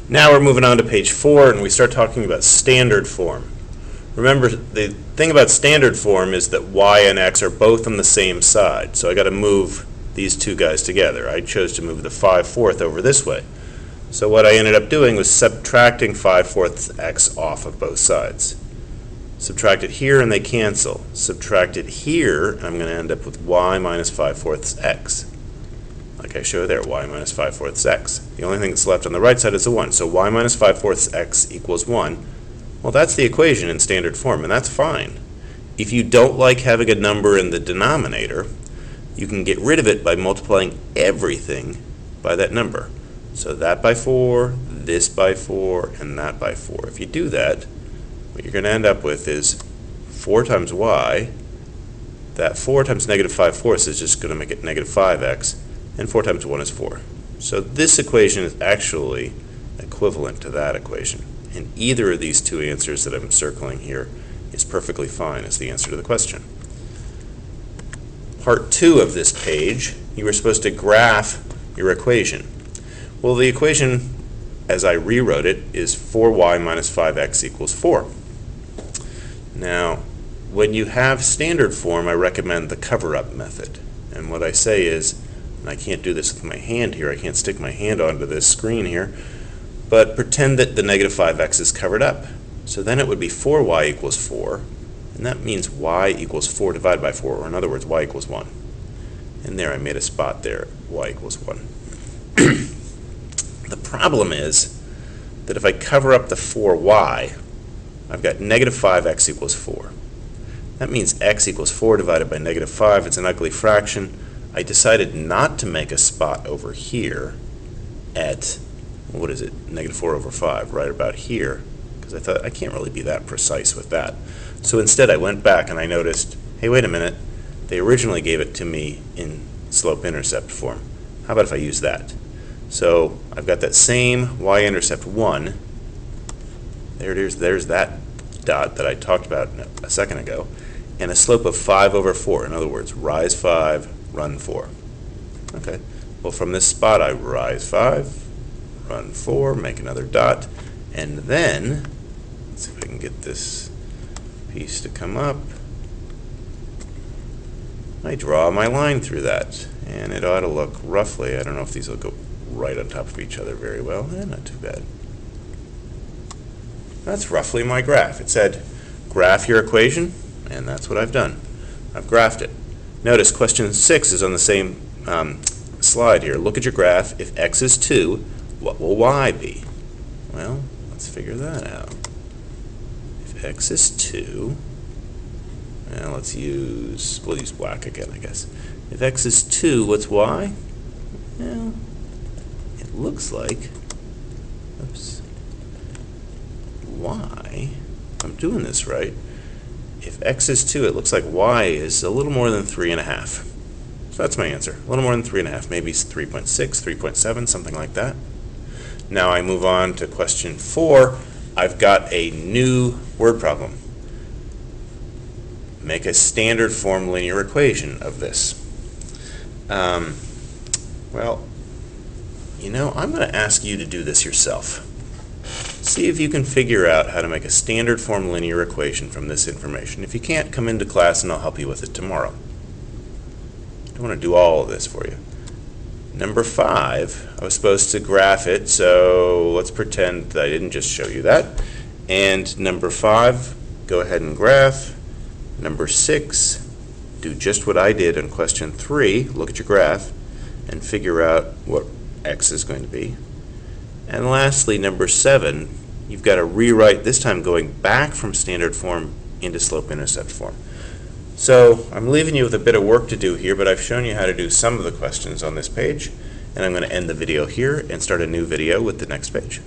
Now we're moving on to page 4, and we start talking about standard form. Remember, the thing about standard form is that y and x are both on the same side, so I got to move these two guys together. I chose to move the 5/4 over this way. So what I ended up doing was subtracting 5/4 x off of both sides. Subtract it here and they cancel. Subtract it here, and I'm going to end up with y minus 5/4 x. Like I show there, y minus 5/4 x. The only thing that's left on the right side is a 1. So y minus 5/4 x equals 1. Well, that's the equation in standard form, and that's fine. If you don't like having a number in the denominator, you can get rid of it by multiplying everything by that number. So that by 4, this by 4, and that by 4. If you do that, what you're going to end up with is 4 times y. That 4 times negative 5/4 is just going to make it negative 5x. And 4 times 1 is 4. So this equation is actually equivalent to that equation. And either of these two answers that I'm circling here is perfectly fine as the answer to the question. Part 2 of this page, you were supposed to graph your equation. Well, the equation, as I rewrote it, is 4y minus 5x equals 4. Now, when you have standard form, I recommend the cover-up method. And what I say is, and I can't do this with my hand here, I can't stick my hand onto this screen here, but pretend that the negative 5x is covered up. So then it would be 4y equals 4, and that means y equals 4 divided by 4, or in other words, y equals 1. And there I made a spot there, y equals 1. The problem is that if I cover up the 4y, I've got negative 5x equals 4. That means x equals 4 divided by negative 5. It's an ugly fraction. I decided not to make a spot over here at, what is it, negative 4 over 5, right about here, because I thought I can't really be that precise with that. So instead I went back and I noticed, hey, wait a minute, they originally gave it to me in slope-intercept form. How about if I use that? So I've got that same y-intercept 1. There it is, there's that dot that I talked about a second ago, and a slope of 5 over 4. In other words, rise 5, run 4. Okay, well from this spot I rise 5, run 4, make another dot, and then, let's see if I can get this piece to come up. I draw my line through that, and it ought to look roughly, I don't know if these will go right on top of each other very well, not too bad. That's roughly my graph. It said, graph your equation, and that's what I've done. I've graphed it. Notice question 6 is on the same slide here. Look at your graph. If x is 2, what will y be? Well, let's figure that out. If x is 2, and we'll use black again, I guess. If x is 2, what's y? Well, it looks like, oops, y, if I'm doing this right, if x is 2, it looks like y is a little more than 3.5. So that's my answer. A little more than 3.5, maybe 3.6, 3.7, something like that. Now I move on to question 4. I've got a new word problem. Make a standard form linear equation of this. Well, you know, I'm going to ask you to do this yourself. See if you can figure out how to make a standard form linear equation from this information. If you can't, come into class and I'll help you with it tomorrow. I don't want to do all of this for you. Number 5, I was supposed to graph it, so let's pretend that I didn't just show you that. And number 5, go ahead and graph. Number 6, do just what I did in question 3, look at your graph, and figure out what x is going to be. And lastly, number 7, you've got to rewrite, this time going back from standard form into slope-intercept form. So I'm leaving you with a bit of work to do here, but I've shown you how to do some of the questions on this page, and I'm going to end the video here and start a new video with the next page.